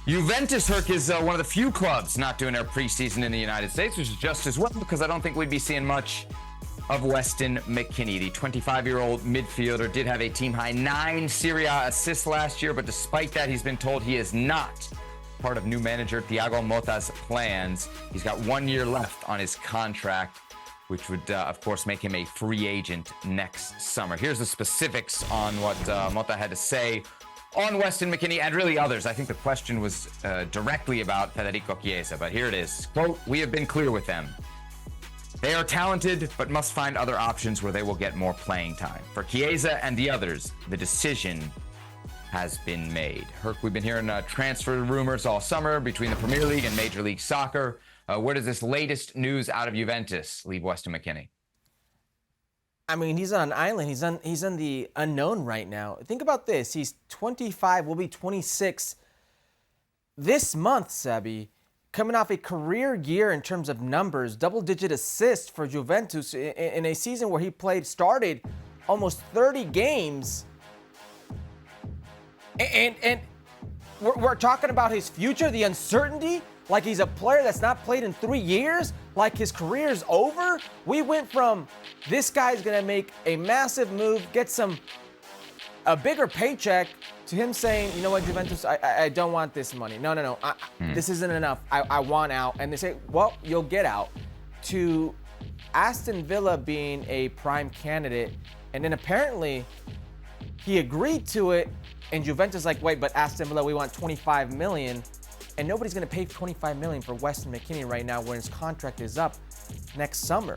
Juventus, Herc, is one of the few clubs not doing their preseason in the United States, which is just as well because I don't think we'd be seeing much of Weston Mckennie. The 25-year-old midfielder did have a team-high 9 Serie A assists last year, but despite that, he's been told he is not part of new manager Thiago Mota's plans. He's got 1 year left on his contract, which would, of course, make him a free agent next summer. Here's the specifics on what Mota had to say on Weston Mckennie and really others. I think the question was directly about Federico Chiesa, but here it is. Quote, "We have been clear with them. They are talented, but must find other options where they will get more playing time. For Chiesa and the others, the decision has been made." Herc, we've been hearing transfer rumors all summer between the Premier League and Major League Soccer. Where does this latest news out of Juventus leave Weston Mckennie? I mean, he's on an island. He's in the unknown right now. Think about this. He's 25, will be 26 this month, Sebi, coming off a career year in terms of numbers, double-digit assists for Juventus in a season where he started almost 30 games. And we're talking about his future, the uncertainty, like he's a player that's not played in 3 years, like his career's over. We went from this guy's gonna make a massive move, get a bigger paycheck, to him saying, you know what, Juventus, I don't want this money. No, this isn't enough. I want out. And they say, well, you'll get out. To Aston Villa being a prime candidate, and then apparently he agreed to it, and Juventus like, wait, but Aston Villa, we want 25 million. And nobody's going to pay $25 million for Weston Mckennie right now when his contract is up next summer.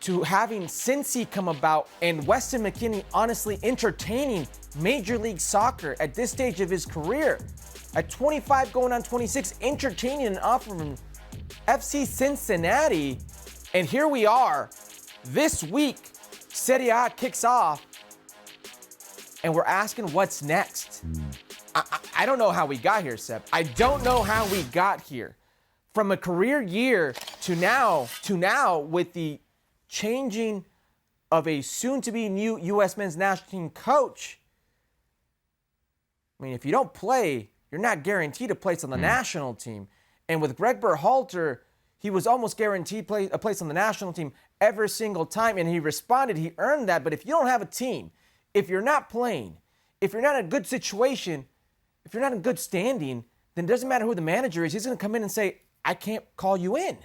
To having Cincy come about and Weston Mckennie honestly entertaining Major League Soccer at this stage of his career, at 25 going on 26, entertaining an offer from FC Cincinnati. And here we are, this week, Serie A kicks off, and we're asking what's next. I don't know how we got here, Seb. I don't know how we got here. From a career year to now with the changing of a soon-to-be new U.S. men's national team coach. I mean, if you don't play, you're not guaranteed a place on the national team. And with Greg Berhalter, he was almost guaranteed a place on the national team every single time, and he responded. He earned that. But if you don't have a team, if you're not playing, if you're not in a good situation, if you're not in good standing, then it doesn't matter who the manager is. He's going to come in and say, I can't call you in.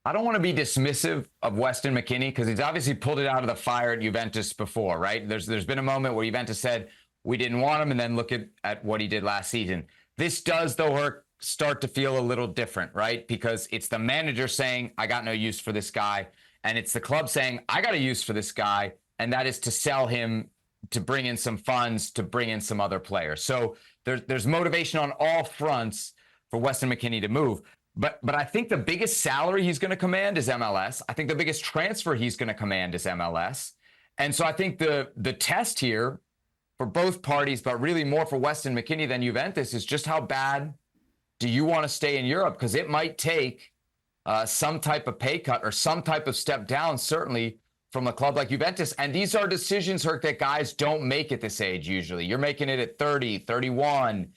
I don't want to be dismissive of Weston Mckennie because he's obviously pulled it out of the fire at Juventus before, right? There's been a moment where Juventus said, we didn't want him, and then look at what he did last season. This does, though, start to feel a little different, right? Because it's the manager saying, I got no use for this guy, and it's the club saying, I got a use for this guy, and that is to sell him, to bring in some funds, to bring in some other players. So there's motivation on all fronts for Weston Mckennie to move. But I think the biggest salary he's going to command is MLS. I think the biggest transfer he's going to command is MLS. And so I think the test here for both parties, but really more for Weston Mckennie than Juventus, is just how bad do you want to stay in Europe? Because it might take some type of pay cut or some type of step down, certainly, from a club like Juventus. And these are decisions, Herc, that guys don't make at this age usually. You're making it at 30, 31,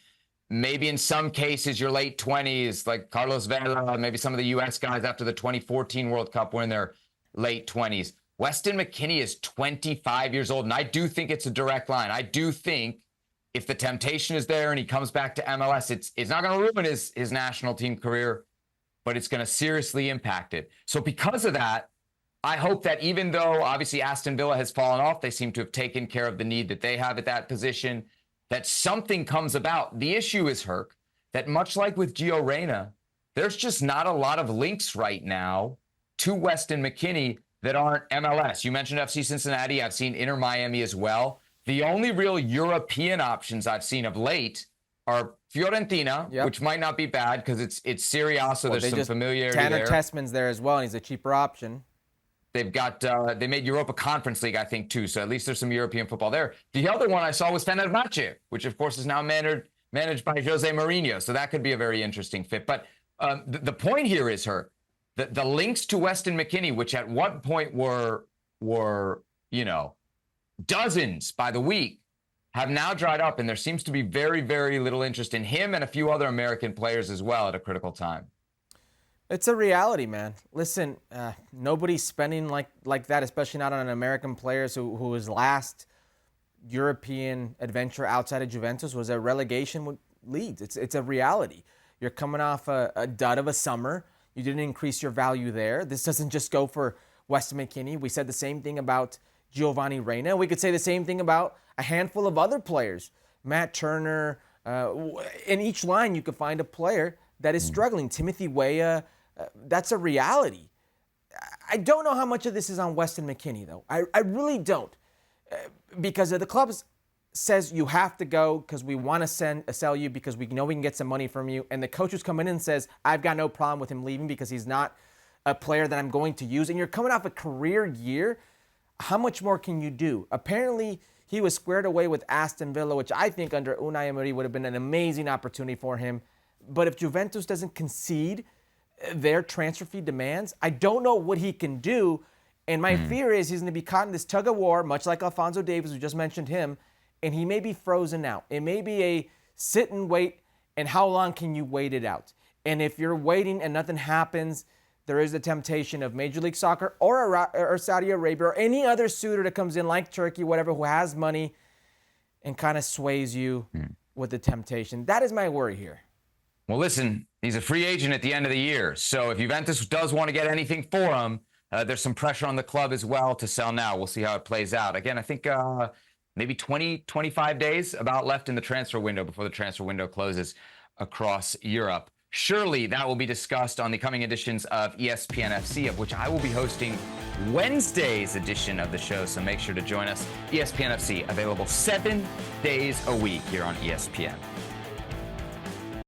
maybe in some cases your late 20s, like Carlos Vela, maybe some of the U.S. guys after the 2014 World Cup were in their late 20s. Weston Mckennie is 25 years old, and I do think it's a direct line. I do think if the temptation is there and he comes back to MLS, it's not going to ruin his national team career, but it's going to seriously impact it. So because of that, I hope that even though obviously Aston Villa has fallen off, they seem to have taken care of the need that they have at that position, that something comes about. The issue is, Herc, that much like with Gio Reyna, there's just not a lot of links right now to Weston Mckennie that aren't MLS. You mentioned FC Cincinnati. I've seen Inter Miami as well. The only real European options I've seen of late are Fiorentina, which might not be bad because it's Serie A, so there's some familiarity there. Tanner Tessman's there as well, and he's a cheaper option. They've got, they made Europa Conference League, I think, too. So at least there's some European football there. The other one I saw was Fenerbahce, which, of course, is now managed by Jose Mourinho. So that could be a very interesting fit. But the point here is, the links to Weston Mckennie, which at one point were dozens by the week, have now dried up, and there seems to be very, very little interest in him and a few other American players as well at a critical time. It's a reality, man. Listen, nobody's spending like that, especially not on American players who his last European adventure outside of Juventus was a relegation with Leeds. It's a reality. You're coming off a dud of a summer. You didn't increase your value there. This doesn't just go for Weston McKennie. We said the same thing about Giovanni Reyna. We could say the same thing about a handful of other players. Matt Turner. In each line, you could find a player that is struggling. Timothy Weah. That's a reality. I don't know how much of this is on Weston McKennie, though. I really don't. Because the club says you have to go because we want to sell you because we know we can get some money from you. And the coach who's coming in says, I've got no problem with him leaving because he's not a player that I'm going to use. And you're coming off a career year. How much more can you do? Apparently, he was squared away with Aston Villa, which I think under Unai Emery would have been an amazing opportunity for him. But if Juventus doesn't concede their transfer fee demands, I don't know what he can do. And my fear is he's going to be caught in this tug of war, much like Alphonso Davies, who just mentioned him, and he may be frozen out. It may be a sit and wait, and how long can you wait it out? And if you're waiting and nothing happens, there is the temptation of Major League Soccer or Saudi Arabia or any other suitor that comes in like Turkey, whatever, who has money and kind of sways you with the temptation. That is my worry here. Well, listen, he's a free agent at the end of the year. So if Juventus does want to get anything for him, there's some pressure on the club as well to sell now. We'll see how it plays out. Again, I think maybe 20, 25 days about left in the transfer window before the transfer window closes across Europe. Surely that will be discussed on the coming editions of ESPN FC, of which I will be hosting Wednesday's edition of the show. So make sure to join us. ESPN FC, available 7 days a week here on ESPN.